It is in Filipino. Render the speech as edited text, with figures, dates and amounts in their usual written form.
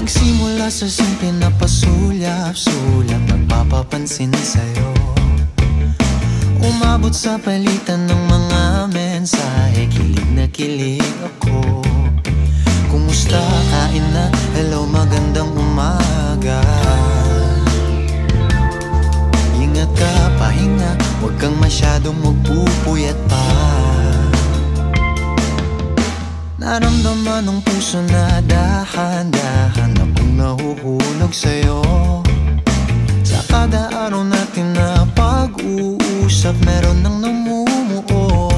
Nagsimula sa simple na pasulyap-sulyap, nagpapapansin sa'yo. Umabot sa palitan ng mga mensahe, kilig na kilig ako. Kumusta, kain na, hello, magandang umaga. Ingat ka, pahinga, huwag kang masyadong magpupuyat pa. Naramdaman ng puso na dahan-dahan akong nahuhulog sa'yo. Sa kada araw natin na pag-uusap, meron nang namumuo.